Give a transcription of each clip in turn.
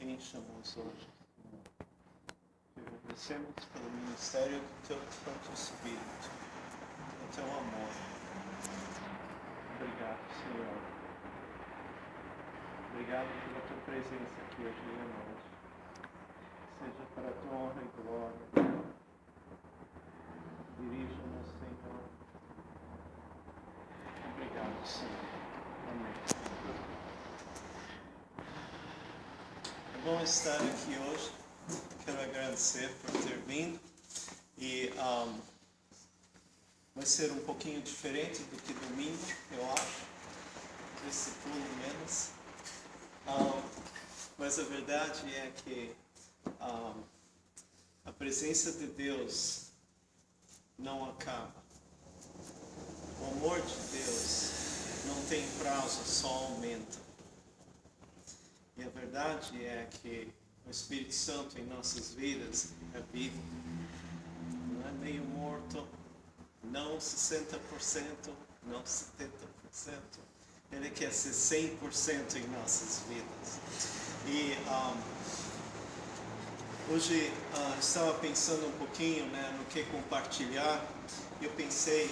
encha-nos hoje. Te agradecemos pelo ministério do Teu Santo Espírito, do Teu amor. Obrigado, Senhor. Obrigado pela Tua presença aqui hoje em nós. Seja para a Tua honra e glória. Dirija-nos, Senhor. Obrigado, Senhor. Amém. É bom estar aqui hoje. Quero agradecer por ter vindo. E vai ser um pouquinho diferente do que domingo, eu acho. Esse pulo menos. Mas a verdade é que a presença de Deus não acaba. O amor de Deus não tem prazo, só aumenta. E a verdade é que o Espírito Santo em nossas vidas é vivo. Não é meio morto, não 60%, não 70%. Ele quer ser 100% em nossas vidas. E hoje estava pensando um pouquinho, no que compartilhar. Eu pensei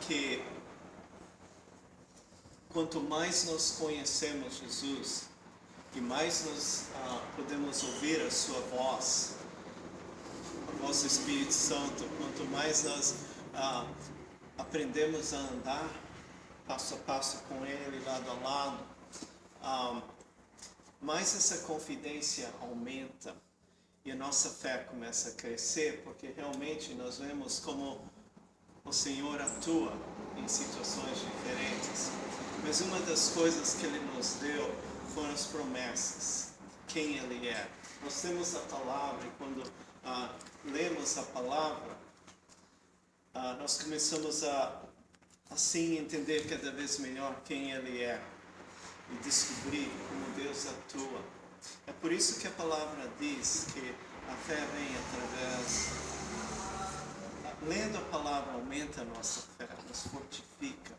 que quanto mais nós conhecemos Jesus e mais nós podemos ouvir a sua voz, a voz do Espírito Santo, quanto mais nós aprendemos a andar passo a passo com Ele, lado a lado, mais essa confidência aumenta e a nossa fé começa a crescer, porque realmente nós vemos como o Senhor atua em situações diferentes. Mas uma das coisas que Ele nos deu foram as promessas, quem Ele é. Nós temos a palavra e quando lemos a palavra, nós começamos a assim entender cada vez melhor quem Ele é e descobrir como Deus atua. É por isso que a palavra diz que a fé vem através... Lendo a palavra aumenta a nossa fé, nos fortifica,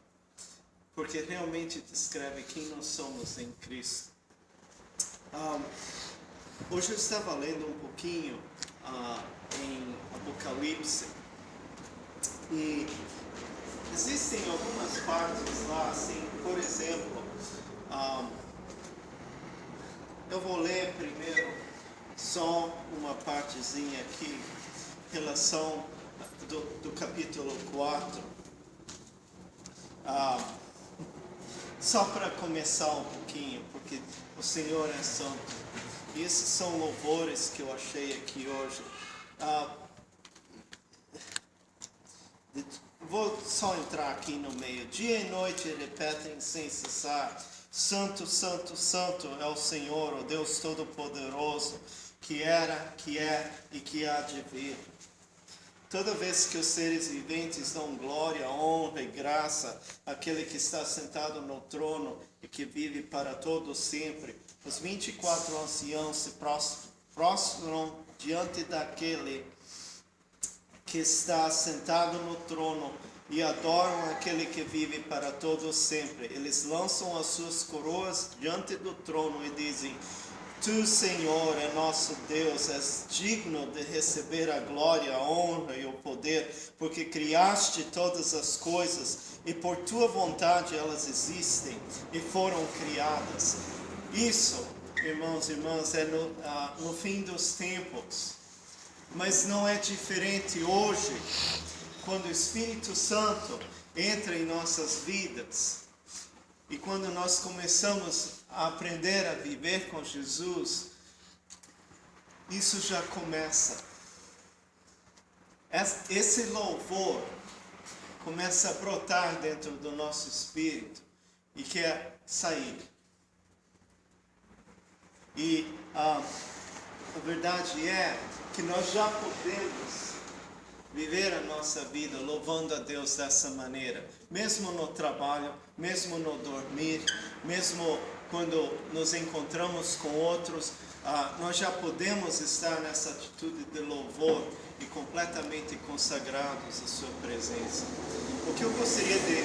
porque realmente descreve quem nós somos em Cristo. Hoje eu estava lendo um pouquinho em Apocalipse e existem algumas partes lá, assim, por exemplo, eu vou ler primeiro só uma partezinha aqui, em relação do capítulo 4, só para começar um pouquinho, porque o Senhor é santo, e esses são louvores que eu achei aqui hoje. Vou só entrar aqui no meio. Dia e noite repetem sem cessar: Santo, Santo, Santo é o Senhor, o Deus Todo-Poderoso, que era, que é e que há de vir. Toda vez que os seres viventes dão glória, honra e graça àquele que está sentado no trono e que vive para todo sempre, os 24 anciãos se prostram diante daquele que está sentado no trono e adoram aquele que vive para todo sempre. Eles lançam as suas coroas diante do trono e dizem: Tu, Senhor, é nosso Deus, és digno de receber a glória, a honra e o poder, porque criaste todas as coisas e por tua vontade elas existem e foram criadas. Isso, irmãos e irmãs, é no fim dos tempos. Mas não é diferente hoje, quando o Espírito Santo entra em nossas vidas e quando nós começamos a aprender a viver com Jesus, isso já começa. Esse louvor começa a brotar dentro do nosso espírito e quer sair. E a verdade é que nós já podemos viver a nossa vida louvando a Deus dessa maneira, mesmo no trabalho, mesmo no dormir, mesmo quando nos encontramos com outros, nós já podemos estar nessa atitude de louvor e completamente consagrados à sua presença. O que eu gostaria de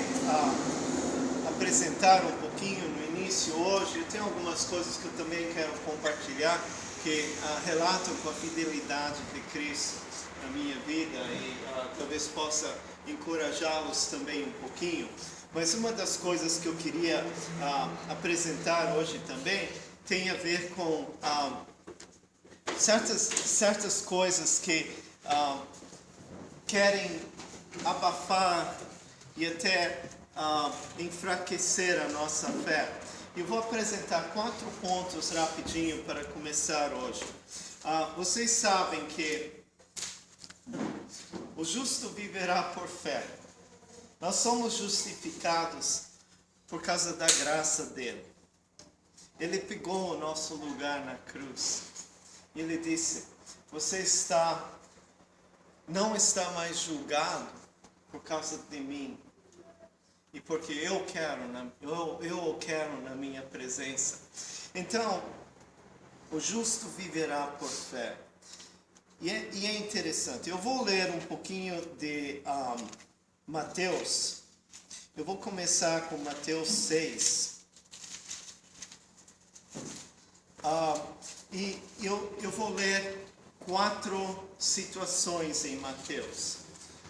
apresentar um pouquinho no início início hoje, eu tenho algumas coisas que eu também quero compartilhar que relatam com a fidelidade de Cristo na minha vida e talvez possa encorajá-los também um pouquinho. Mas uma das coisas que eu queria apresentar hoje também tem a ver com certas coisas que querem abafar e até enfraquecer a nossa fé. Eu vou apresentar 4 pontos rapidinho para começar hoje. Vocês sabem que o justo viverá por fé. Nós somos justificados por causa da graça dele. Ele pegou o nosso lugar na cruz. Ele disse, você não está mais julgado por causa de mim. E porque eu o quero na minha presença. Então, o justo viverá por fé. E é interessante. Eu vou ler um pouquinho de Mateus. Eu vou começar com Mateus 6. E eu vou ler 4 situações em Mateus.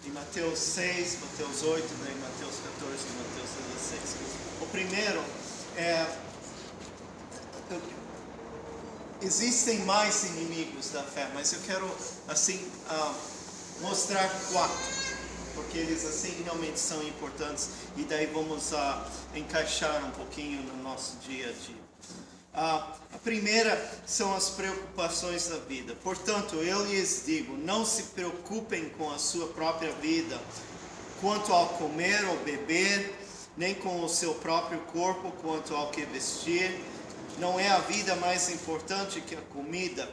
Em Mateus 6, Mateus 8, em Mateus 14 e Mateus 16. O primeiro existem mais inimigos da fé, mas eu quero assim mostrar 4, porque eles assim realmente são importantes e daí vamos encaixar um pouquinho no nosso dia a dia. A primeira são as preocupações da vida. Portanto, eu lhes digo, não se preocupem com a sua própria vida, quanto ao comer ou beber, nem com o seu próprio corpo, quanto ao que vestir. Não é a vida mais importante que a comida,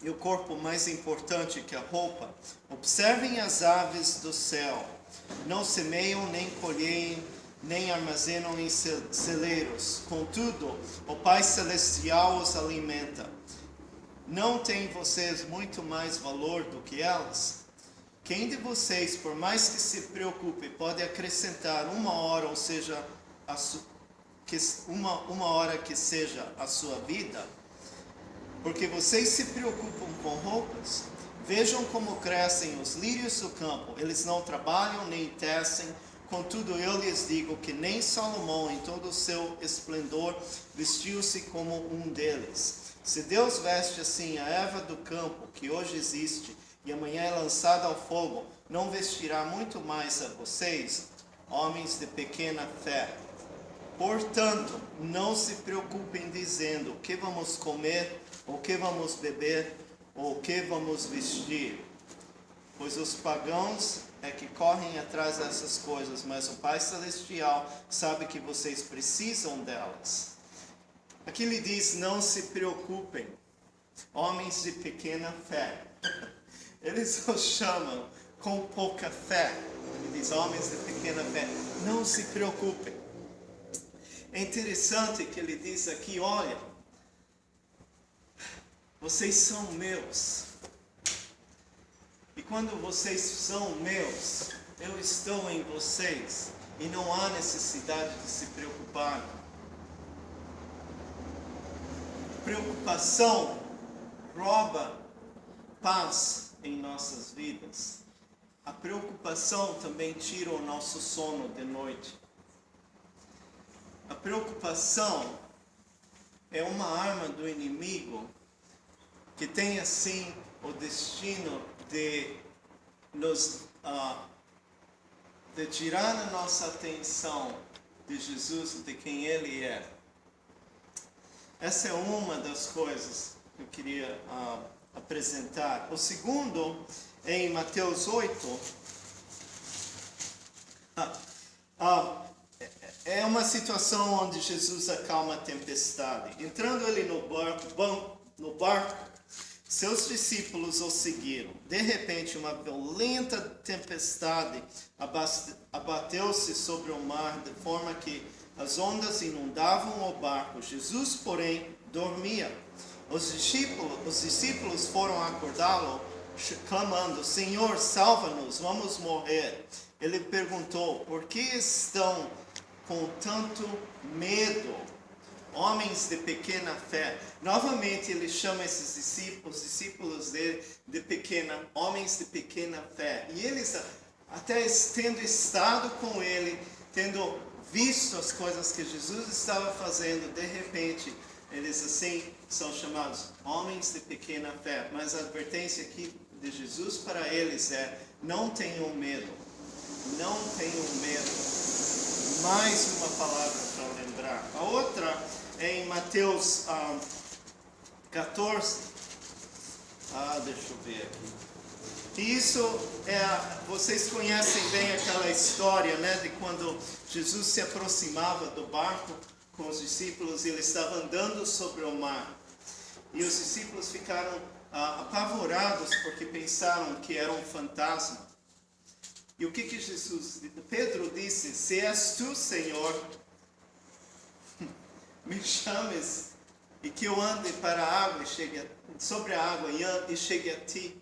e o corpo mais importante que a roupa? Observem as aves do céu. Não semeiam, nem colhem, nem armazenam em celeiros. Contudo, o Pai Celestial os alimenta. Não têm vocês muito mais valor do que elas? Quem de vocês, por mais que se preocupe, pode acrescentar uma hora, ou seja, uma hora que seja a sua vida? Porque vocês se preocupam com roupas? Vejam como crescem os lírios do campo. Eles não trabalham nem tecem. Contudo, eu lhes digo que nem Salomão, em todo o seu esplendor, vestiu-se como um deles. Se Deus veste assim a erva do campo, que hoje existe, e amanhã é lançada ao fogo, não vestirá muito mais a vocês, homens de pequena fé. Portanto, não se preocupem dizendo, o que vamos comer, ou o que vamos beber, ou o que vamos vestir. Pois os pagãos é que correm atrás dessas coisas, mas o Pai Celestial sabe que vocês precisam delas. Aqui ele diz, não se preocupem, homens de pequena fé. Eles os chamam com pouca fé. Ele diz, homens de pequena fé, não se preocupem. É interessante que ele diz aqui, olha, vocês são meus. E quando vocês são meus, eu estou em vocês. E não há necessidade de se preocupar. Preocupação rouba paz em nossas vidas. A preocupação também tira o nosso sono de noite. A preocupação é uma arma do inimigo que tem assim o destino de tirar a nossa atenção de Jesus, de quem Ele é. Essa é uma das coisas que eu queria apresentar. O segundo, em Mateus 8, é uma situação onde Jesus acalma a tempestade. Entrando ele no barco, seus discípulos o seguiram. De repente, uma violenta tempestade abateu-se sobre o mar, de forma que as ondas inundavam o barco. Jesus, porém, dormia. Os discípulos foram acordá-lo, clamando, Senhor, salva-nos, vamos morrer. Ele perguntou, por que estão com tanto medo? homens de pequena fé. Novamente ele chama esses discípulos dele de homens de pequena fé. E eles, até tendo estado com ele, tendo visto as coisas que Jesus estava fazendo, de repente, eles assim são chamados homens de pequena fé. Mas a advertência aqui de Jesus para eles é: não tenham medo. Não tenham medo. Mais uma palavra para lembrar. A outra é em Mateus 14. Deixa eu ver aqui. E isso vocês conhecem bem aquela história, né, de quando Jesus se aproximava do barco com os discípulos e ele estava andando sobre o mar. E os discípulos ficaram apavorados porque pensaram que era um fantasma. E o que Pedro disse: se és tu, Senhor, me chames e que eu ande para a água sobre a água e chegue a ti.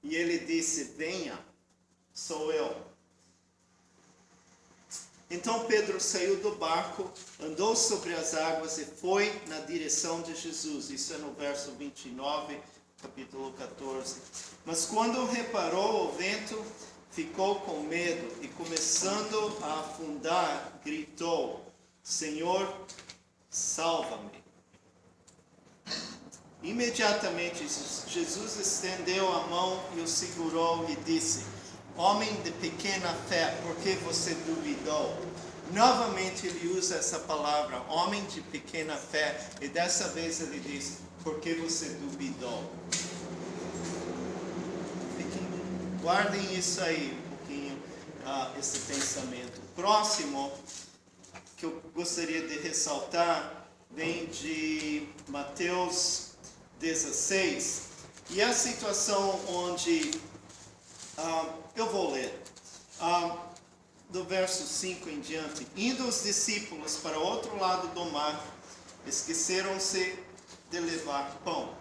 E ele disse: venha, sou eu. Então Pedro saiu do barco, andou sobre as águas e foi na direção de Jesus. Isso é no verso 29, capítulo 14. Mas quando reparou o vento, ficou com medo e, começando a afundar, gritou: Senhor, salva-me. Imediatamente Jesus estendeu a mão e o segurou e disse: homem de pequena fé, por que você duvidou? Novamente ele usa essa palavra, homem de pequena fé, e dessa vez ele diz: por que você duvidou? Guardem isso aí um pouquinho, esse pensamento. Próximo que eu gostaria de ressaltar vem de Mateus 16, e a situação onde eu vou ler do verso 5 em diante. Indo os discípulos para o outro lado do mar, esqueceram-se de levar pão.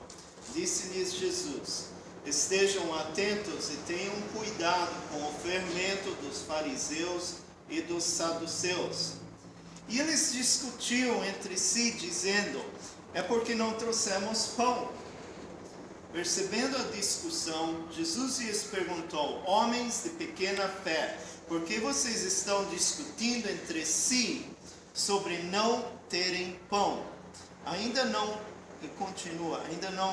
Disse-lhes Jesus: estejam atentos e tenham cuidado com o fermento dos fariseus e dos saduceus. E eles discutiam entre si, dizendo: é porque não trouxemos pão. Percebendo a discussão, Jesus lhes perguntou: homens de pequena fé, por que vocês estão discutindo entre si sobre não terem pão? Ainda não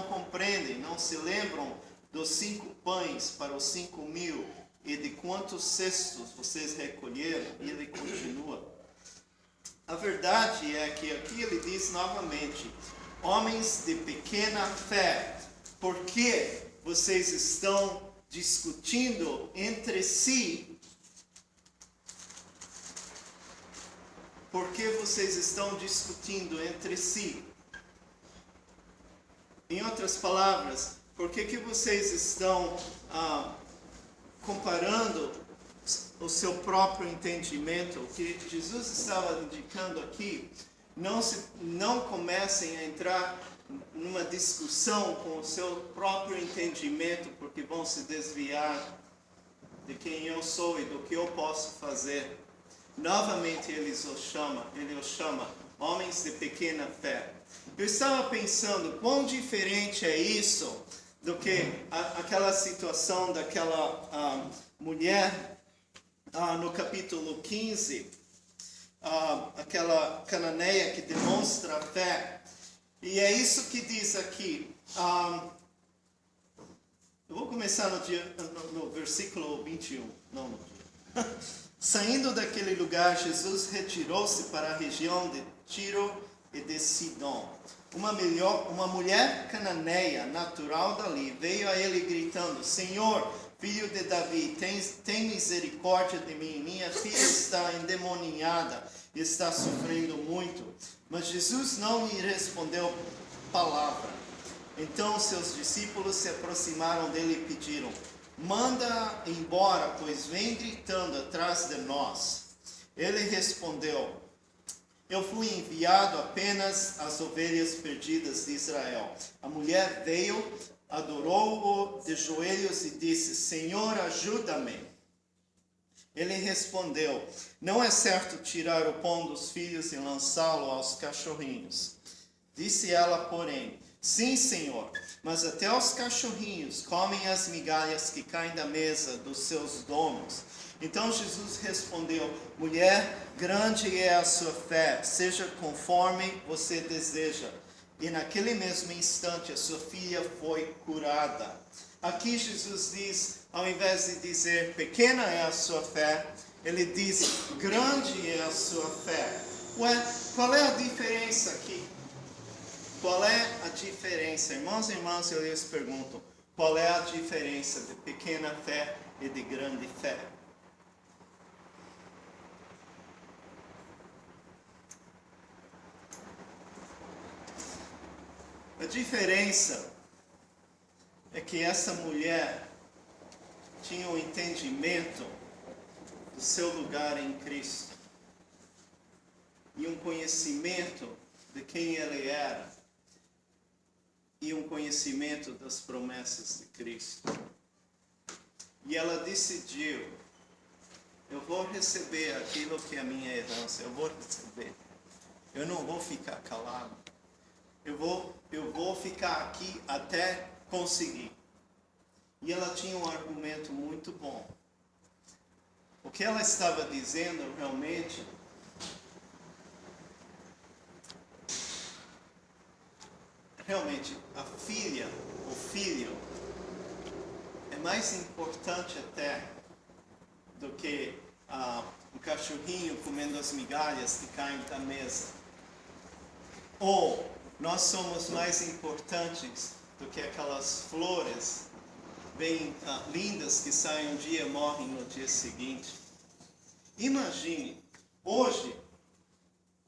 compreendem, não se lembram dos 5 pães para os 5.000 e de quantos cestos vocês recolheram? E ele continua. A verdade é que aqui ele diz novamente: homens de pequena fé, por que vocês estão discutindo entre si? Por que vocês estão discutindo entre si? Em outras palavras, por que vocês estão comparando o seu próprio entendimento? O que Jesus estava indicando aqui: não comecem a entrar numa discussão com o seu próprio entendimento, porque vão se desviar de quem eu sou e do que eu posso fazer. Novamente ele os chama homens de pequena fé. Eu estava pensando quão diferente é isso do que aquela situação daquela mulher no capítulo 15, aquela cananeia que demonstra fé. E é isso que diz aqui. Eu vou começar no versículo 21. Saindo daquele lugar, Jesus retirou-se para a região de Tiro e de Sidom. Uma mulher cananeia, natural dali, veio a ele gritando: Senhor, filho de Davi, tem misericórdia de mim. Minha filha está endemoniada e está sofrendo muito. Mas Jesus não lhe respondeu palavra. Então seus discípulos se aproximaram dele e pediram: manda embora, pois vem gritando atrás de nós. Ele respondeu: eu fui enviado apenas às ovelhas perdidas de Israel. A mulher veio, adorou-o de joelhos e disse: Senhor, ajuda-me. Ele respondeu: não é certo tirar o pão dos filhos e lançá-lo aos cachorrinhos. Disse ela, porém, sim, Senhor, mas até os cachorrinhos comem as migalhas que caem da mesa dos seus donos. Então Jesus respondeu, mulher, grande é a sua fé, seja conforme você deseja. E naquele mesmo instante a sua filha foi curada. Aqui Jesus diz, ao invés de dizer pequena é a sua fé, ele diz grande é a sua fé. Ué, qual é a diferença aqui? Qual é a diferença? Irmãos e irmãs, eu lhes pergunto, qual é a diferença de pequena fé e de grande fé? A diferença é que essa mulher tinha um entendimento do seu lugar em Cristo e um conhecimento de quem ele era e um conhecimento das promessas de Cristo. E ela decidiu, eu vou receber aquilo que é a minha herança, eu vou receber. Eu não vou ficar calado. Eu vou ficar aqui até conseguir. E ela tinha um argumento muito bom. O que ela estava dizendo realmente a filha, o filho, é mais importante até do que o cachorrinho comendo as migalhas que caem da mesa. Ou nós somos mais importantes do que aquelas flores bem lindas que saem um dia e morrem no dia seguinte. Imagine, hoje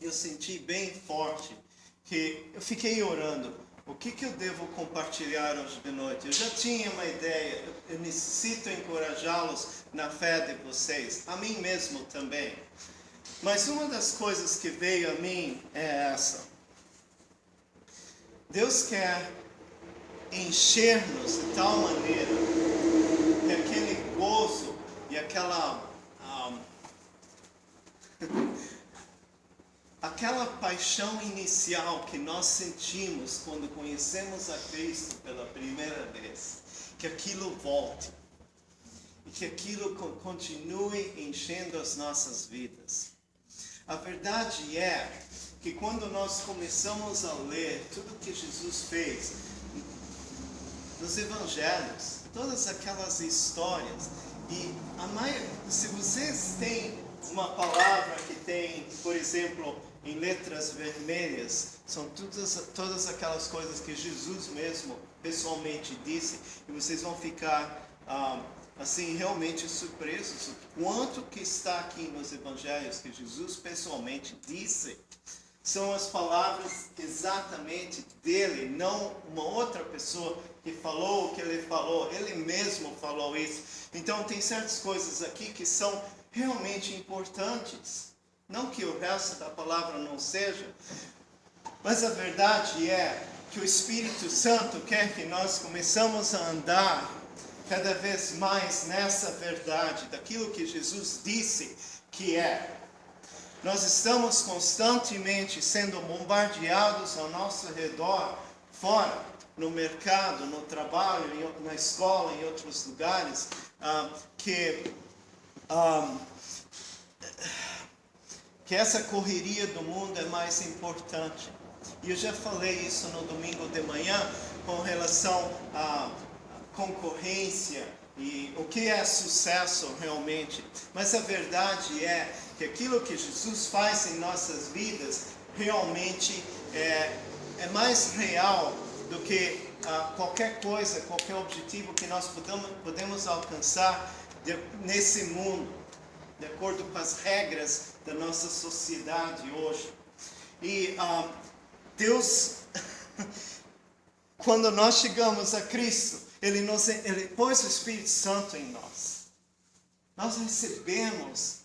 eu senti bem forte que eu fiquei orando, o que eu devo compartilhar hoje de noite? Eu já tinha uma ideia, eu necessito encorajá-los na fé de vocês, a mim mesmo também. Mas uma das coisas que veio a mim é essa. Deus quer encher-nos de tal maneira que aquele gozo e aquela paixão inicial que nós sentimos quando conhecemos a Cristo pela primeira vez, que aquilo volte e que aquilo continue enchendo as nossas vidas. A verdade é que quando nós começamos a ler tudo que Jesus fez nos evangelhos, todas aquelas histórias, e se vocês têm uma palavra que tem, por exemplo, em letras vermelhas, são todas aquelas coisas que Jesus mesmo pessoalmente disse, e vocês vão ficar assim realmente surpresos o quanto que está aqui nos evangelhos que Jesus pessoalmente disse. São as palavras exatamente dele, não uma outra pessoa que falou o que ele falou. Ele mesmo falou isso. Então tem certas coisas aqui que são realmente importantes. Não que o resto da palavra não seja. Mas a verdade é que o Espírito Santo quer que nós começamos a andar cada vez mais nessa verdade, daquilo que Jesus disse que é. Nós estamos constantemente sendo bombardeados ao nosso redor, fora, no mercado, no trabalho, na escola, em outros lugares, que essa correria do mundo é mais importante. E eu já falei isso no domingo de manhã, com relação à concorrência e o que é sucesso realmente. Mas a verdade é que aquilo que Jesus faz em nossas vidas realmente é mais real do que qualquer coisa, qualquer objetivo que nós podemos alcançar nesse mundo, de acordo com as regras da nossa sociedade hoje. E Deus, quando nós chegamos a Cristo, Ele pôs o Espírito Santo em nós. Nós recebemos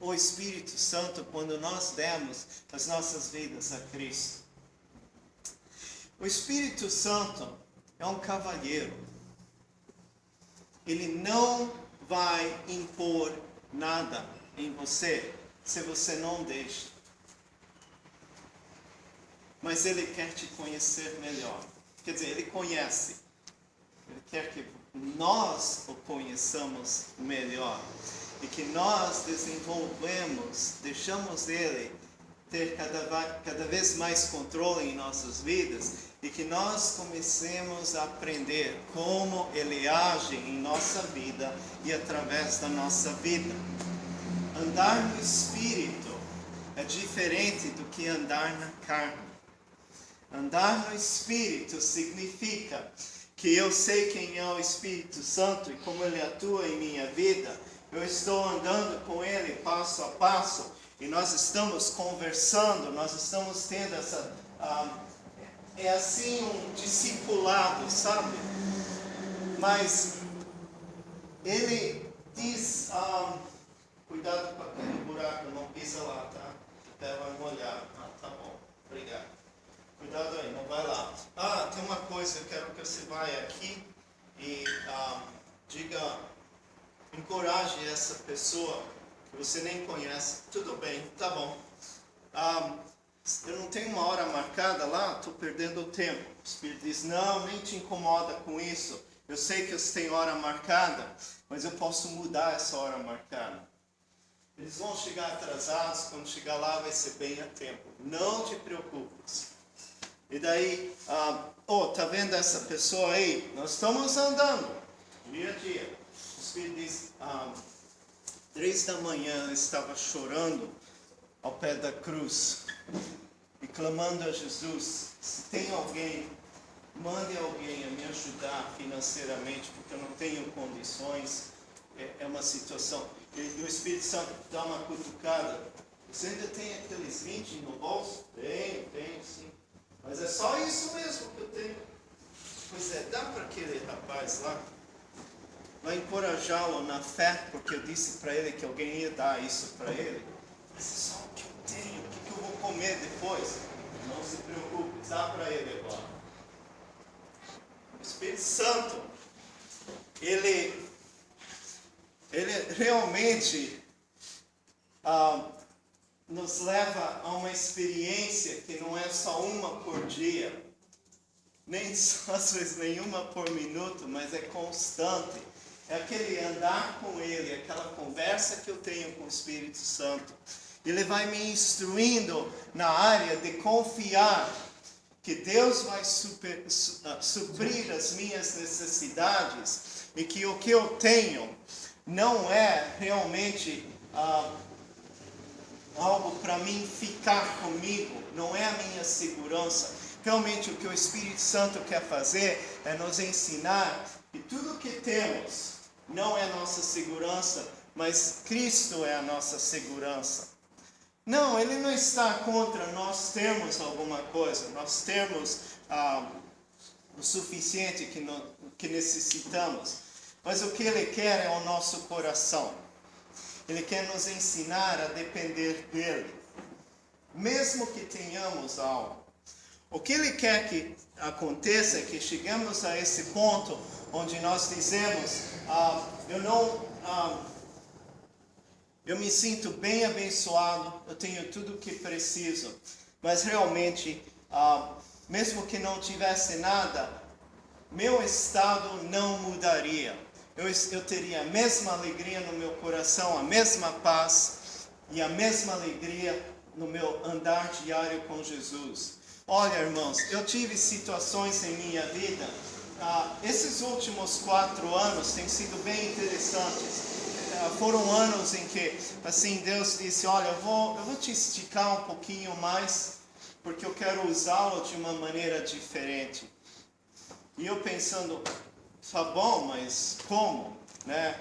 o Espírito Santo quando nós demos as nossas vidas a Cristo. O Espírito Santo é um cavalheiro. Ele não vai impor nada em você se você não deixa. mas Ele quer te conhecer melhor. Quer dizer, Ele conhece. Ele quer que nós o conheçamos melhor. E que nós deixamos Ele ter cada vez mais controle em nossas vidas. E que nós comecemos a aprender como Ele age em nossa vida e através da nossa vida. Andar no Espírito é diferente do que andar na carne. Andar no Espírito significa que eu sei quem é o Espírito Santo e como Ele atua em minha vida. Eu estou andando com Ele passo a passo e nós estamos conversando, nós estamos tendo essa... é assim um discipulado, sabe? Mas Ele diz... cuidado com aquele buraco, não pisa lá, tá? O pé vai molhar. Tá bom, obrigado. Cuidado aí, não vai lá. Tem uma coisa, eu quero que você vá aqui e encoraje essa pessoa que você nem conhece. Tudo bem, tá bom. Eu não tenho uma hora marcada lá, estou perdendo o tempo. O Espírito diz, não, nem te incomoda com isso. Eu sei que você tem hora marcada, mas eu posso mudar essa hora marcada. Eles vão chegar atrasados, quando chegar lá vai ser bem a tempo. Não te preocupes. E daí, tá vendo essa pessoa aí? Nós estamos andando, dia a dia. O Espírito diz, 3 da manhã eu estava chorando ao pé da cruz e clamando a Jesus, se tem alguém, mande alguém a me ajudar financeiramente, porque eu não tenho condições, é uma situação. E o Espírito Santo dá uma cutucada. Você ainda tem aqueles 20 no bolso? Tenho sim. Mas é só isso mesmo que eu tenho. Pois é, dá para aquele rapaz lá. Vai encorajá-lo na fé, porque eu disse para ele que alguém ia dar isso para ele. Mas é só o que eu tenho. O que eu vou comer depois? Não se preocupe, dá para ele agora. O Espírito Santo, ele realmente nos leva a uma experiência que não é só uma por dia, nem só às vezes nenhuma por minuto, mas é constante. É aquele andar com Ele, aquela conversa que eu tenho com o Espírito Santo. Ele vai me instruindo na área de confiar que Deus vai suprir as minhas necessidades e que o que eu tenho não é realmente algo para mim ficar comigo, não é a minha segurança. Realmente o que o Espírito Santo quer fazer é nos ensinar que tudo que temos não é nossa segurança, mas Cristo é a nossa segurança. Não, Ele não está contra nós termos alguma coisa, nós termos o suficiente que necessitamos. Mas o que Ele quer é o nosso coração. Ele quer nos ensinar a depender dEle, mesmo que tenhamos algo. O que Ele quer que aconteça é que chegamos a esse ponto onde nós dizemos, eu me sinto bem abençoado, eu tenho tudo o que preciso, mas realmente, mesmo que não tivesse nada, meu estado não mudaria. Eu teria a mesma alegria no meu coração, a mesma paz e a mesma alegria no meu andar diário com Jesus. Olha, irmãos, eu tive situações em minha vida, esses últimos 4 anos têm sido bem interessantes. Foram anos em que, assim, Deus disse, olha, eu vou te esticar um pouquinho mais, porque eu quero usá-lo de uma maneira diferente. E eu pensando, tá bom, mas como? Né?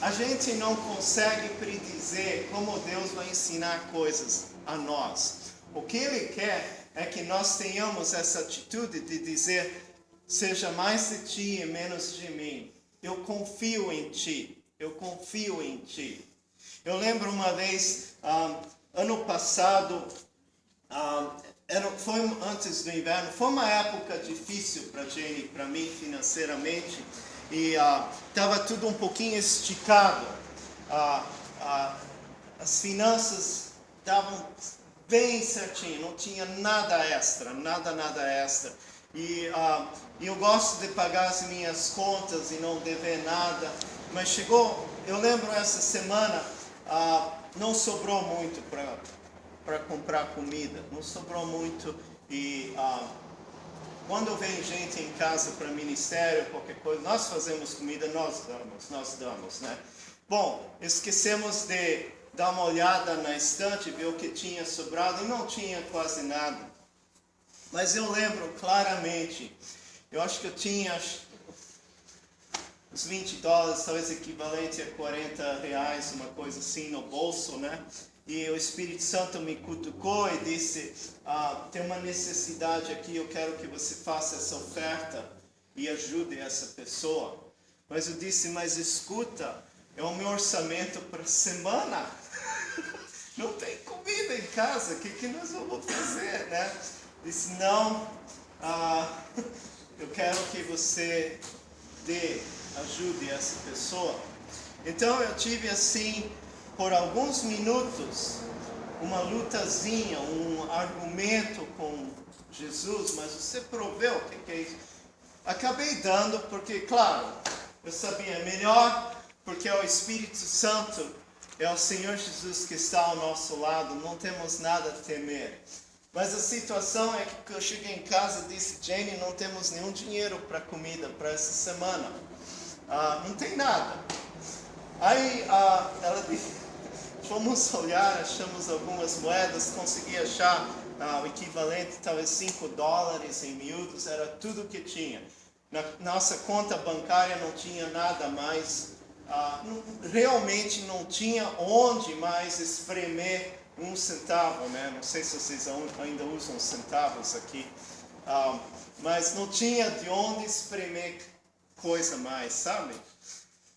A gente não consegue predizer como Deus vai ensinar coisas a nós. O que Ele quer é que nós tenhamos essa atitude de dizer, seja mais de ti e menos de mim. Eu confio em ti, eu confio em ti. Eu lembro uma vez, ano passado, foi antes do inverno, foi uma época difícil para Jane e para mim financeiramente, e estava tudo um pouquinho esticado, as finanças estavam bem certinho, não tinha nada extra, nada extra. E eu gosto de pagar as minhas contas e não dever nada. Mas chegou, eu lembro essa semana, não sobrou muito para comprar comida, não sobrou muito. E quando vem gente em casa para ministério, qualquer coisa, nós fazemos comida, nós damos, né? Bom, esquecemos de dar uma olhada na estante, ver o que tinha sobrado, e não tinha quase nada. Mas eu lembro claramente, eu acho que eu tinha uns $20, talvez equivalente a R$40, uma coisa assim no bolso, né? E o Espírito Santo me cutucou e disse, tem uma necessidade aqui, eu quero que você faça essa oferta e ajude essa pessoa. Mas eu disse, mas escuta, é o meu orçamento para a semana. Não tem comida em casa, o que nós vamos fazer, né? Disse, não, eu quero que você ajude essa pessoa. Então eu tive assim, por alguns minutos, uma lutazinha, um argumento com Jesus, mas você proveu o que é isso? Acabei dando, porque claro, eu sabia melhor, porque é o Espírito Santo, é o Senhor Jesus que está ao nosso lado, não temos nada a temer. Mas a situação é que eu cheguei em casa e disse, Jane, não temos nenhum dinheiro para comida para essa semana. Não tem nada. Aí ela disse, fomos olhar, achamos algumas moedas, consegui achar o equivalente, talvez $5 em miúdos, era tudo que tinha. Na nossa conta bancária não tinha nada mais, realmente não tinha onde mais espremer um centavo, né? Não sei se vocês ainda usam centavos aqui, mas não tinha de onde espremer coisa mais, sabe?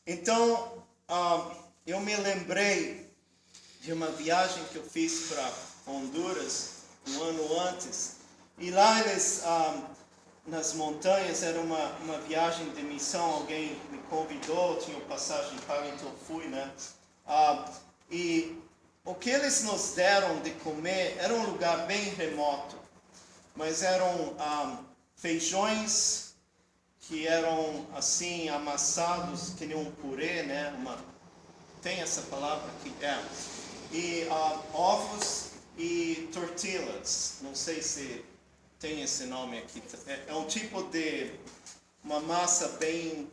Então, eu me lembrei de uma viagem que eu fiz para Honduras um ano antes, e lá eles, nas montanhas, era uma viagem de missão, alguém me convidou, tinha passagem paga, então eu fui, né? E o que eles nos deram de comer era um lugar bem remoto, mas eram feijões que eram assim amassados que nem um purê, né? Tem essa palavra aqui? E ovos e tortillas, não sei se tem esse nome aqui. É um tipo de uma massa bem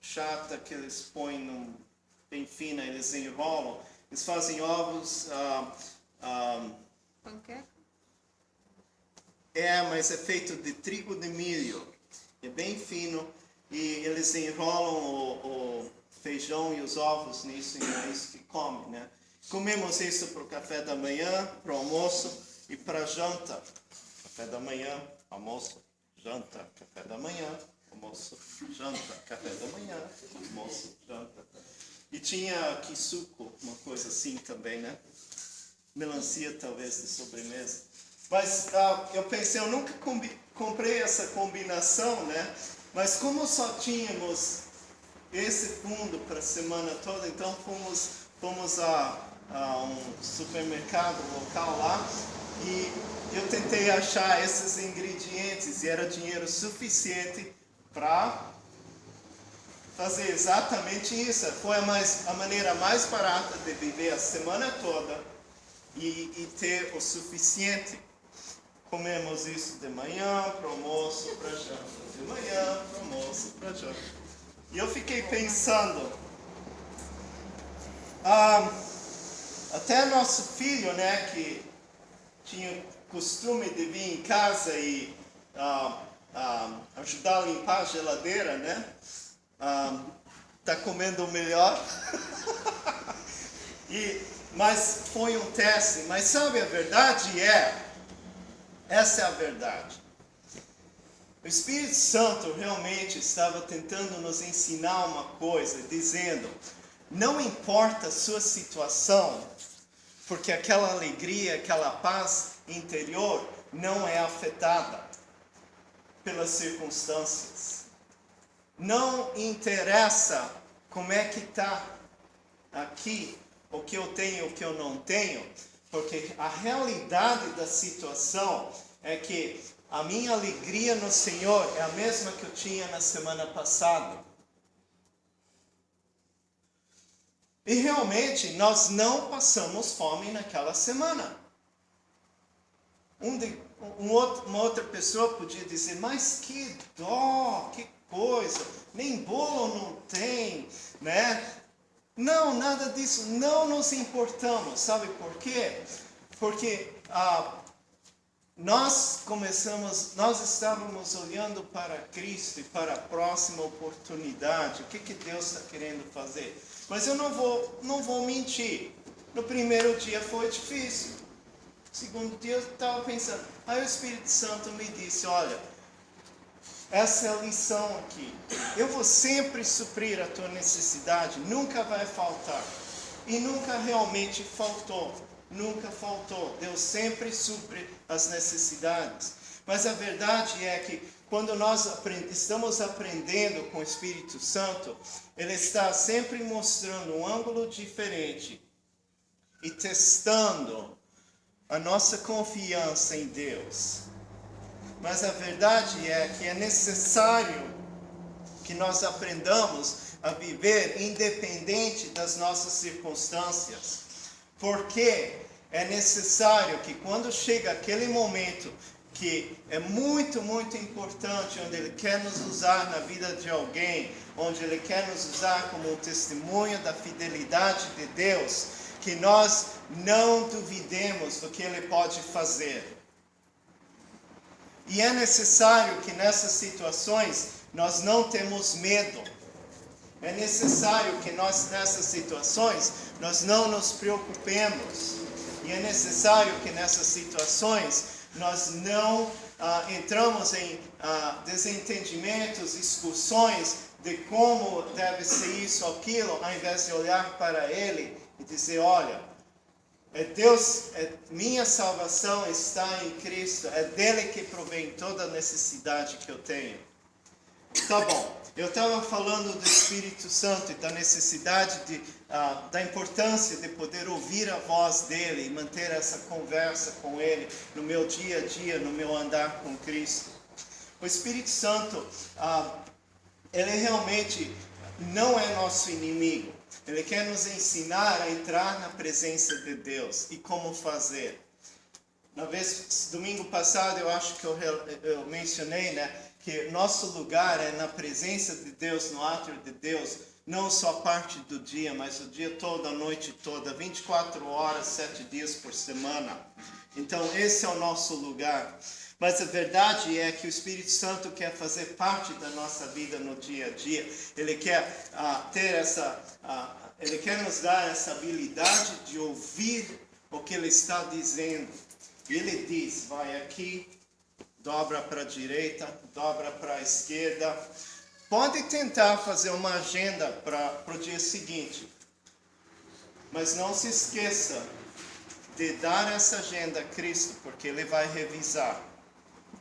chata que eles põem bem fina, eles enrolam. Eles fazem ovos... Panqueca? Mas é feito de trigo de milho. É bem fino. E eles enrolam o feijão e os ovos nisso, e é isso que comem, né? Comemos isso para o café da manhã, para o almoço e para a janta. Café da manhã, almoço, janta, café da manhã, almoço, janta, café da manhã, almoço, janta. E tinha quisuco, uma coisa assim também, né? Melancia talvez de sobremesa. Mas eu pensei, eu nunca comprei essa combinação, né? Mas como só tínhamos esse fundo para a semana toda, então fomos a um supermercado local lá e eu tentei achar esses ingredientes e era dinheiro suficiente para fazer exatamente isso. Foi a maneira mais barata de viver a semana toda e ter o suficiente. Comemos isso de manhã, para almoço, para janta. De manhã, para almoço, para janta. E eu fiquei pensando, até nosso filho, né, que tinha costume de vir em casa e ajudar a limpar a geladeira, né, tá comendo melhor. Mas foi um teste. Mas sabe, a verdade essa é a verdade. O Espírito Santo realmente estava tentando nos ensinar uma coisa, dizendo, não importa a sua situação, porque aquela alegria, aquela paz interior não é afetada pelas circunstâncias. Não interessa como é que está aqui, o que eu tenho, o que eu não tenho, Porque a realidade da situação é que a minha alegria no Senhor é a mesma que eu tinha na semana passada. E realmente nós não passamos fome naquela semana. Uma outra pessoa podia dizer, mas que dó, que coisa, nem bolo não tem, né? Não, nada disso, não nos importamos, sabe por quê? Porque nós estávamos olhando para Cristo e para a próxima oportunidade, o que Deus está querendo fazer. Mas eu não vou mentir, no primeiro dia foi difícil. Segundo dia eu estava pensando, aí o Espírito Santo me disse, olha, essa é a lição aqui. Eu vou sempre suprir a tua necessidade, nunca vai faltar. E nunca realmente faltou, nunca faltou. Deus sempre supre as necessidades. Mas a verdade é que quando nós estamos aprendendo com o Espírito Santo, Ele está sempre mostrando um ângulo diferente e testando a nossa confiança em Deus. Mas a verdade é que é necessário que nós aprendamos a viver independente das nossas circunstâncias. Porque é necessário que quando chega aquele momento que é muito, muito importante, onde Ele quer nos usar na vida de alguém, onde Ele quer nos usar como um testemunho da fidelidade de Deus, que nós não duvidemos do que Ele pode fazer. E é necessário que nessas situações nós não temos medo. É necessário que nós nessas situações nós não nos preocupemos. E é necessário que nessas situações nós não entramos em desentendimentos, discussões de como deve ser isso ou aquilo, ao invés de olhar para Ele e dizer, olha, minha salvação está em Cristo, é dele que provém toda a necessidade que eu tenho. Tá bom, eu estava falando do Espírito Santo e da necessidade da importância de poder ouvir a voz dele e manter essa conversa com ele no meu dia a dia, no meu andar com Cristo. O Espírito Santo, ele realmente não é nosso inimigo. Ele quer nos ensinar a entrar na presença de Deus e como fazer. Domingo passado, eu acho que eu mencionei, né, que nosso lugar é na presença de Deus, no átrio de Deus, não só parte do dia, mas o dia todo, a noite toda, 24 horas, 7 dias por semana. Então, esse é o nosso lugar. Mas a verdade é que o Espírito Santo quer fazer parte da nossa vida no dia a dia. Ele quer Ele quer nos dar essa habilidade de ouvir o que Ele está dizendo. E Ele diz, vai aqui, dobra para a direita, dobra para a esquerda. Pode tentar fazer uma agenda para o dia seguinte. Mas não se esqueça de dar essa agenda a Cristo, porque Ele vai revisar.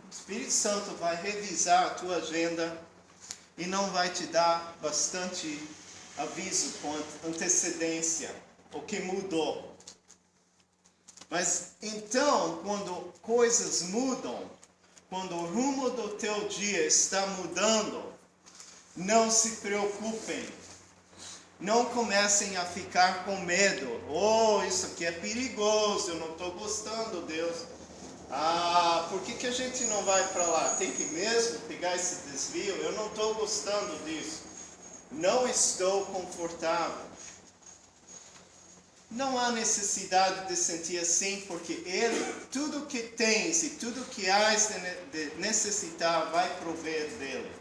O Espírito Santo vai revisar a tua agenda e não vai te dar bastante aviso com antecedência o que mudou. Mas então, quando coisas mudam, quando o rumo do teu dia está mudando, não se preocupem. Não comecem a ficar com medo. Oh, isso aqui é perigoso, eu não estou gostando, Deus. Por que a gente não vai para lá? Tem que mesmo pegar esse desvio? Eu não estou gostando disso. Não estou confortável. Não há necessidade de sentir assim, porque Ele, tudo que tens e tudo que has de necessitar, vai prover dEle.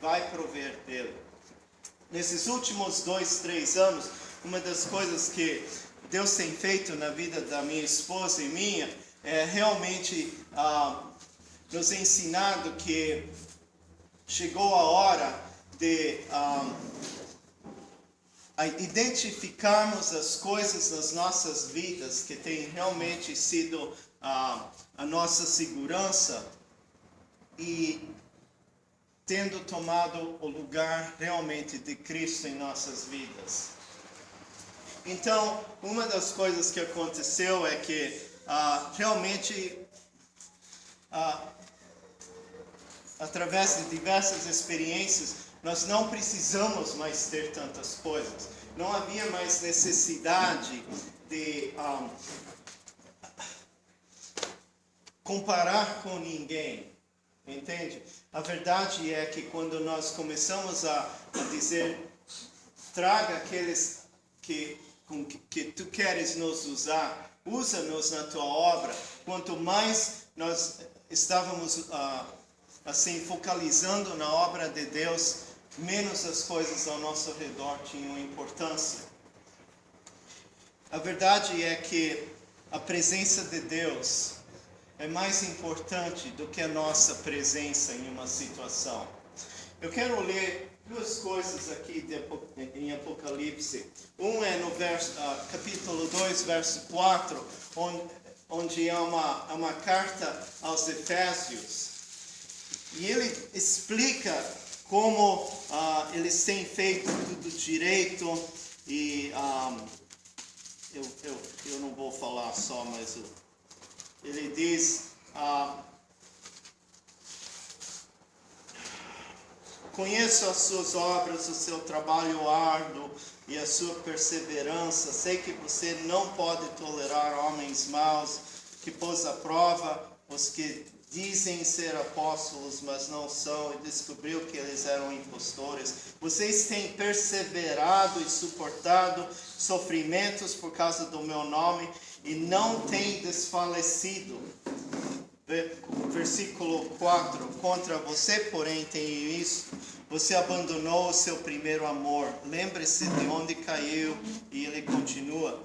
Vai prover dEle. Nesses últimos 2, 3 anos, uma das coisas que Deus tem feito na vida da minha esposa e minha, é realmente nos ensinado que chegou a hora de identificarmos as coisas nas nossas vidas que tem realmente sido a nossa segurança e tendo tomado o lugar realmente de Cristo em nossas vidas. Então, uma das coisas que aconteceu é que realmente, através de diversas experiências, nós não precisamos mais ter tantas coisas. Não havia mais necessidade de comparar com ninguém, entende? A verdade é que quando nós começamos a dizer, traga aqueles que tu queres nos usar, usa-nos na tua obra, quanto mais nós estávamos assim focalizando na obra de Deus, menos as coisas ao nosso redor tinham importância. A verdade é que a presença de Deus é mais importante do que a nossa presença em uma situação. Eu quero ler duas coisas aqui em Apocalipse. Um é no capítulo 2, verso 4, onde é uma carta aos Efésios. E ele explica como eles têm feito tudo direito. E eu não vou falar só, mas ele diz... Conheço as suas obras, o seu trabalho árduo e a sua perseverança. Sei que você não pode tolerar homens maus, que pôs à prova os que dizem ser apóstolos, mas não são, e descobriu que eles eram impostores. Vocês têm perseverado e suportado sofrimentos por causa do meu nome e não têm desfalecido. Versículo 4, contra você, porém, tenho isso: você abandonou o seu primeiro amor. Lembre-se de onde caiu. E ele continua.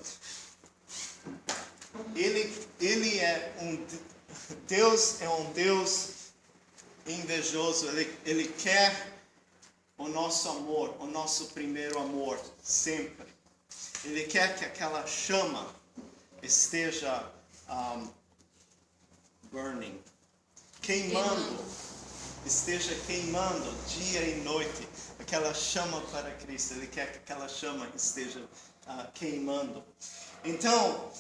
Ele é Deus é um Deus invejoso. Ele quer o nosso amor, o nosso primeiro amor, sempre. Ele quer que aquela chama esteja burning, queimando, esteja queimando dia e noite, aquela chama para Cristo. Ele quer que aquela chama esteja queimando. Então,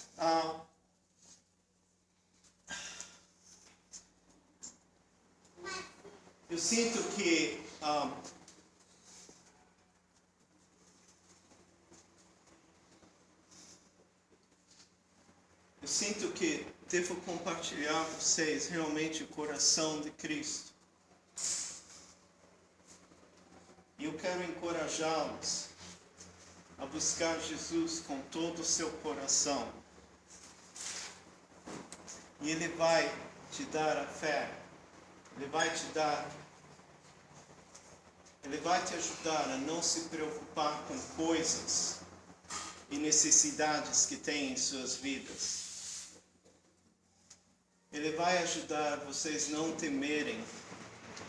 eu sinto que devo compartilhar com vocês realmente o coração de Cristo. E eu quero encorajá-los a buscar Jesus com todo o seu coração. E Ele vai te dar a fé. Ele vai te ajudar a não se preocupar com coisas e necessidades que tem em suas vidas. Ele vai ajudar vocês não temerem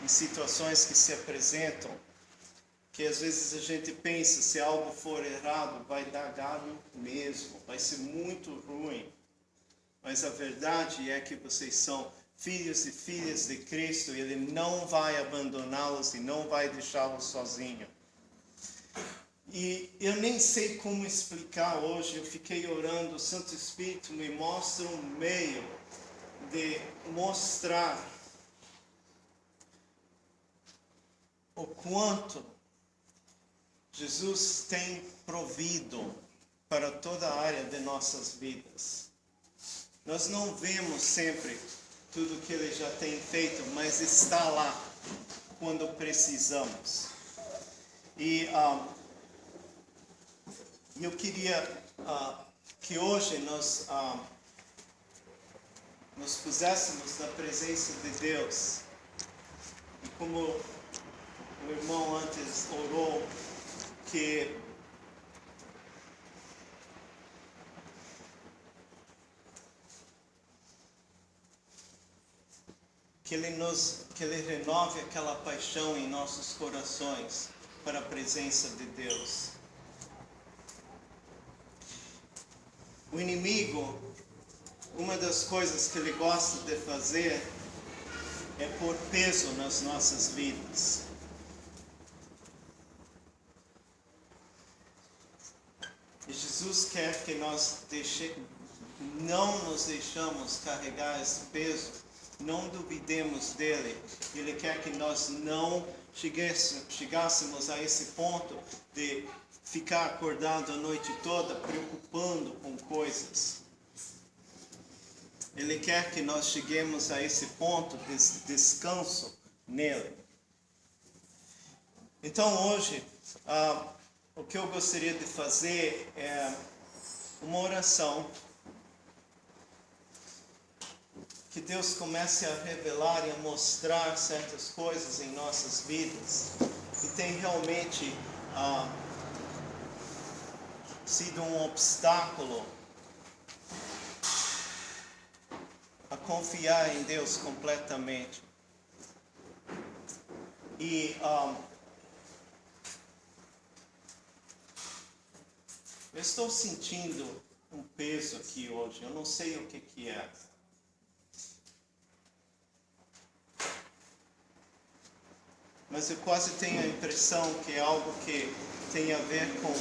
em situações que se apresentam, que às vezes a gente pensa, se algo for errado, vai dar gado mesmo, vai ser muito ruim. Mas a verdade é que vocês são filhos e filhas de Cristo, e Ele não vai abandoná-los e não vai deixá-los sozinhos. E eu nem sei como explicar hoje. Eu fiquei orando, o Santo Espírito me mostra um meio de mostrar o quanto Jesus tem provido para toda a área de nossas vidas. Nós não vemos sempre tudo que Ele já tem feito, mas está lá quando precisamos. E eu queria que hoje nós nos puséssemos na presença de Deus. E como o irmão antes orou, que Ele renove aquela paixão em nossos corações para a presença de Deus. O inimigo, uma das coisas que ele gosta de fazer é pôr peso nas nossas vidas. E Jesus Jesus quer que nós não nos deixamos carregar esse peso, não duvidemos dele. Ele quer que nós não chegássemos a esse ponto de ficar acordado a noite toda preocupando com coisas. Ele quer que nós cheguemos a esse ponto de descanso nele. Então hoje, o que eu gostaria de fazer é uma oração. Que Deus comece a revelar e a mostrar certas coisas em nossas vidas. E tem realmente sido um obstáculo a confiar em Deus completamente. E eu estou sentindo um peso aqui hoje. Eu não sei o que é. Mas eu quase tenho a impressão que é algo que tem a ver com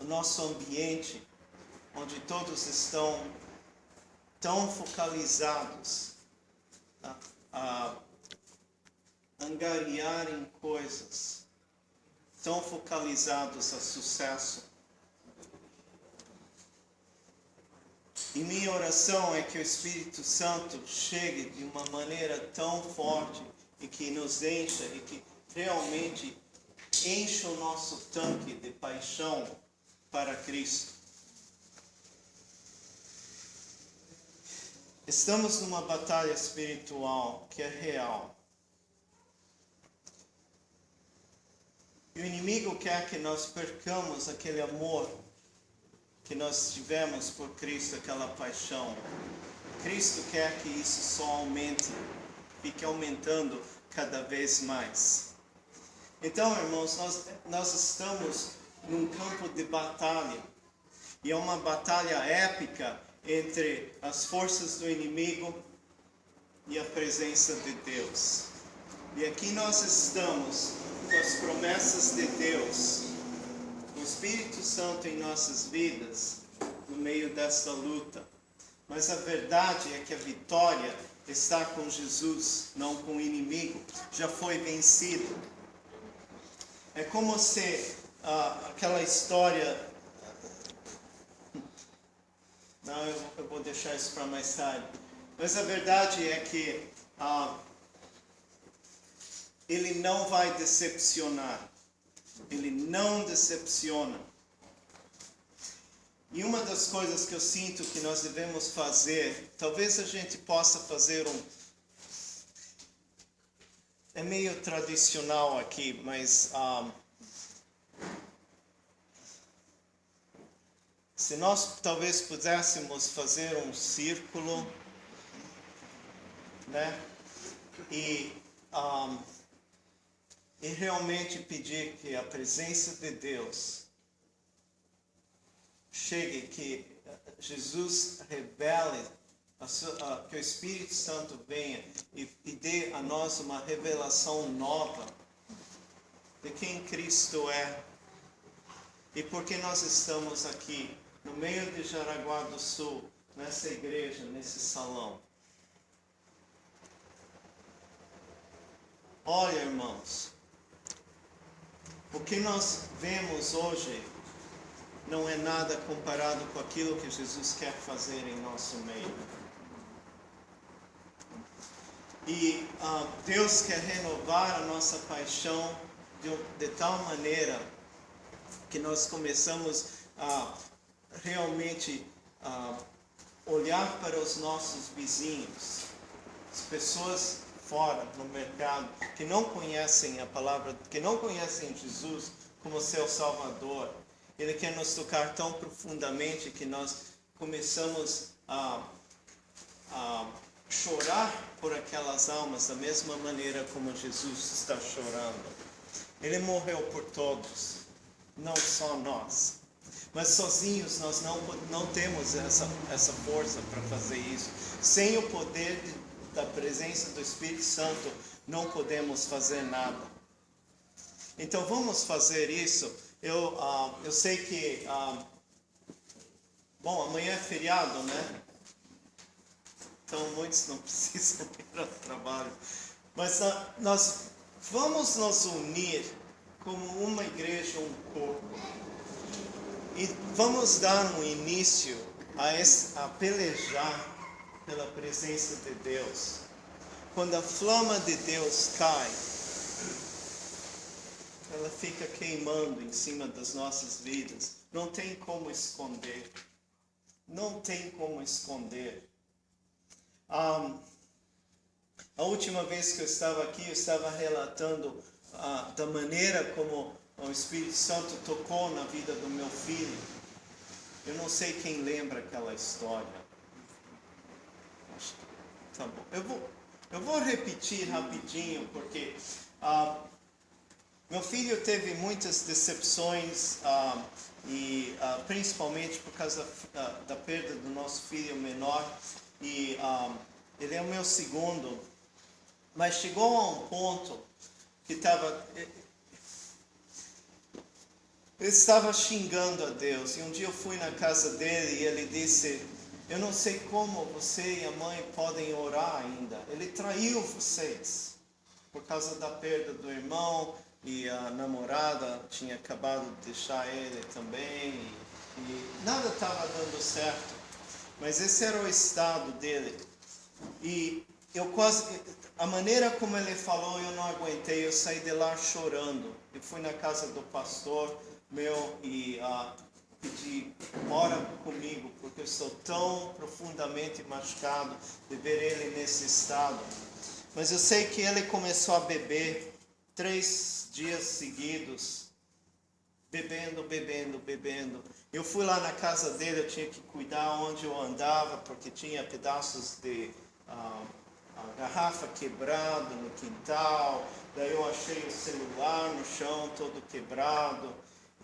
o nosso ambiente, onde todos estão tão focalizados a angariar em coisas, tão focalizados a sucesso. E minha oração é que o Espírito Santo chegue de uma maneira tão forte e que nos encha e que realmente encha o nosso tanque de paixão para Cristo. Estamos numa batalha espiritual que é real. E o inimigo quer que nós percamos aquele amor que nós tivemos por Cristo, aquela paixão. Cristo quer que isso só aumente, fique aumentando cada vez mais. Então, irmãos, nós estamos num campo de batalha. E é uma batalha épica entre as forças do inimigo e a presença de Deus. E aqui nós estamos com as promessas de Deus, o Espírito Santo em nossas vidas, no meio dessa luta. Mas a verdade é que a vitória está com Jesus, não com o inimigo. Já foi vencido. É como se aquela história... Não, eu vou deixar isso para mais tarde. Mas a verdade é que ele não vai decepcionar. Ele não decepciona. E uma das coisas que eu sinto que nós devemos fazer, talvez a gente possa fazer é meio tradicional aqui, mas se nós talvez pudéssemos fazer um círculo, né? E realmente pedir que a presença de Deus chegue, que Jesus revele, que o Espírito Santo venha e dê a nós uma revelação nova de quem Cristo é e por que nós estamos aqui no meio de Jaraguá do Sul, nessa igreja, nesse salão. Olha, irmãos, o que nós vemos hoje não é nada comparado com aquilo que Jesus quer fazer em nosso meio. E Deus quer renovar a nossa paixão de tal maneira que nós começamos a realmente olhar para os nossos vizinhos, as pessoas fora no mercado que não conhecem a palavra, que não conhecem Jesus como seu Salvador. Ele quer nos tocar tão profundamente que nós começamos a chorar por aquelas almas da mesma maneira como Jesus está chorando. Ele morreu por todos, não só nós. Mas sozinhos nós não temos essa força para fazer isso. Sem o poder da presença do Espírito Santo, não podemos fazer nada. Então vamos fazer isso. Eu sei que, bom, amanhã é feriado, né? Então muitos não precisam ir ao trabalho. Mas nós vamos nos unir como uma igreja, um corpo. E vamos dar um início a pelejar pela presença de Deus. Quando a flama de Deus cai, ela fica queimando em cima das nossas vidas. Não tem como esconder. Não tem como esconder. A última vez que eu estava aqui, eu estava relatando da maneira como o Espírito Santo tocou na vida do meu filho. Eu não sei quem lembra aquela história. Tá bom. Eu vou repetir rapidinho, porque meu filho teve muitas decepções, e principalmente por causa da perda do nosso filho menor. E ele é o meu segundo. Mas chegou a um ponto que ele estava xingando a Deus. E um dia eu fui na casa dele e ele disse: eu não sei como você e a mãe podem orar ainda. Ele traiu vocês por causa da perda do irmão, e a namorada tinha acabado de deixar ele também, e nada estava dando certo. Mas esse era o estado dele. E a maneira como ele falou, eu não aguentei. Eu saí de lá chorando. Eu fui na casa do pastor meu e pedi: ora comigo, porque eu estou tão profundamente machucado de ver ele nesse estado. Mas eu sei que ele começou a beber 3 dias seguidos, bebendo. Eu fui lá na casa dele, eu tinha que cuidar onde eu andava, porque tinha pedaços de a garrafa quebrada no quintal. Daí eu achei o celular no chão todo quebrado.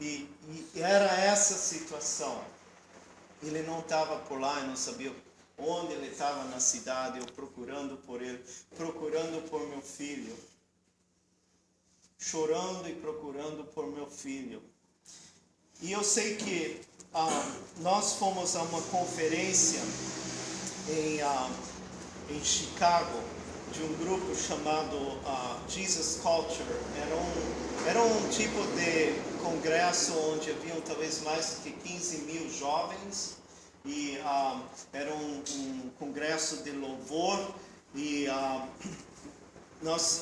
E era essa situação. Ele não estava por lá, eu não sabia onde ele estava na cidade. Eu procurando por ele, procurando por meu filho, chorando e procurando por meu filho. E eu sei que nós fomos a uma conferência em Chicago, de um grupo chamado Jesus Culture. Era um tipo de congresso onde haviam talvez mais de 15 mil jovens, e era um congresso de louvor, e nós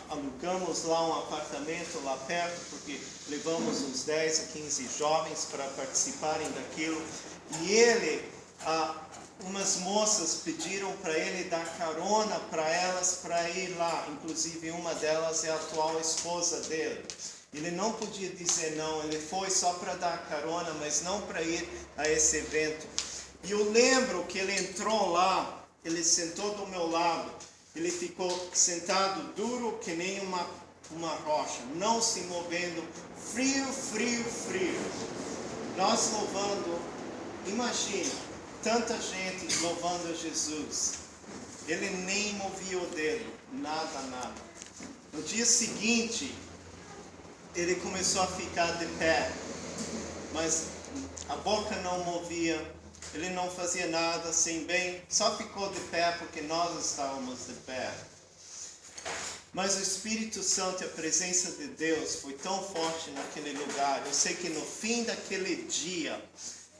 alugamos lá um apartamento lá perto, porque levamos uns 10 a 15 jovens para participarem daquilo. E umas moças pediram para ele dar carona para elas para ir lá. Inclusive uma delas é a atual esposa dele. Ele não podia dizer não, ele foi só para dar carona, mas não para ir a esse evento. E eu lembro que ele entrou lá, ele sentou do meu lado, ele ficou sentado duro que nem uma rocha, não se movendo, frio. Nós louvando, imagina, tanta gente louvando a Jesus. Ele nem movia o dedo, nada. No dia seguinte, ele começou a ficar de pé, mas a boca não movia, ele não fazia nada assim bem, só ficou de pé porque nós estávamos de pé. Mas o Espírito Santo e a presença de Deus foi tão forte naquele lugar. Eu sei que no fim daquele dia,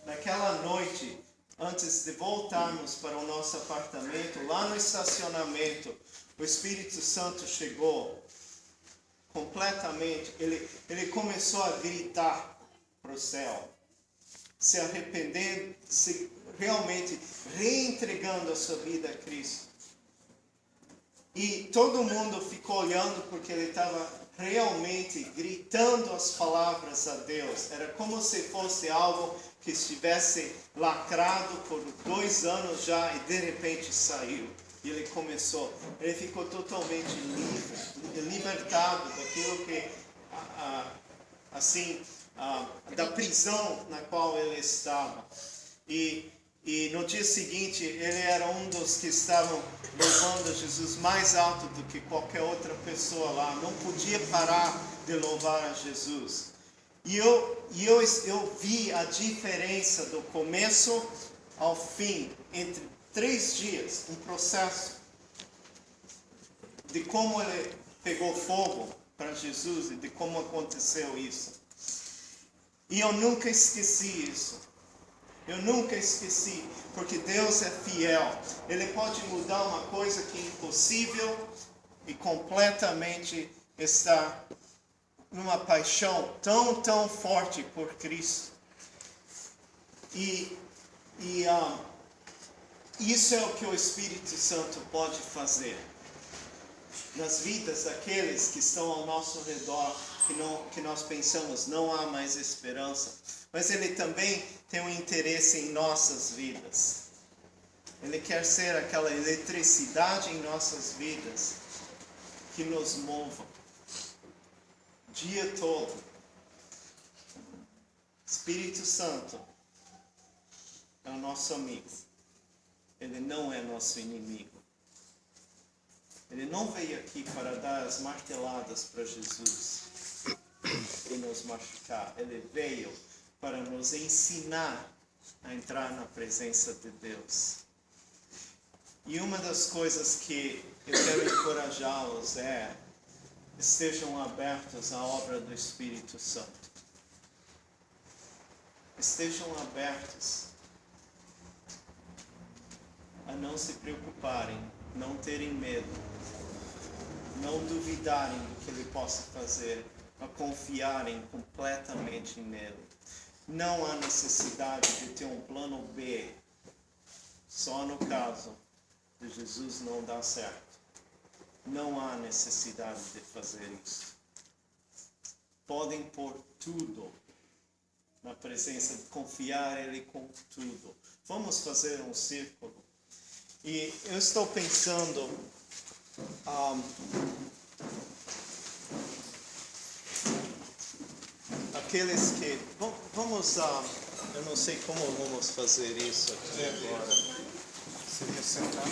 naquela noite, antes de voltarmos para o nosso apartamento, lá no estacionamento, o Espírito Santo chegou completamente. Ele começou a gritar para o céu, se arrependendo, realmente reentregando a sua vida a Cristo. E todo mundo ficou olhando, porque ele estava realmente gritando as palavras a Deus. Era como se fosse algo que estivesse lacrado por 2 anos já e de repente saiu. E ele ficou totalmente libertado daquilo que, da prisão na qual ele estava. E no dia seguinte, ele era um dos que estavam louvando Jesus mais alto do que qualquer outra pessoa lá. Não podia parar de louvar a Jesus. E eu vi a diferença do começo ao fim, entre 3 dias, um processo de como ele pegou fogo para Jesus e de como aconteceu isso. E eu nunca esqueci isso. Eu nunca esqueci, porque Deus é fiel. Ele pode mudar uma coisa que é impossível e completamente está numa paixão tão forte por Cristo. E isso é o que o Espírito Santo pode fazer nas vidas daqueles que estão ao nosso redor, que nós pensamos não há mais esperança. Mas Ele também tem um interesse em nossas vidas. Ele quer ser aquela eletricidade em nossas vidas que nos mova o dia todo. Espírito Santo é o nosso amigo. Ele não é nosso inimigo. Ele não veio aqui para dar as marteladas para Jesus e nos machucar. Ele veio para nos ensinar a entrar na presença de Deus. E uma das coisas que eu quero encorajá-los é: estejam abertos à obra do Espírito Santo. Estejam abertos a não se preocuparem, não terem medo, não duvidarem do que Ele possa fazer, a confiarem completamente nele. Não há necessidade de ter um plano B, só no caso de Jesus não dar certo. Não há necessidade de fazer isso. Podem pôr tudo na presença, de confiar Ele com tudo. Vamos fazer um círculo. E eu estou pensando aqueles que vamos eu não sei como vamos fazer isso aqui agora. Seria sentado.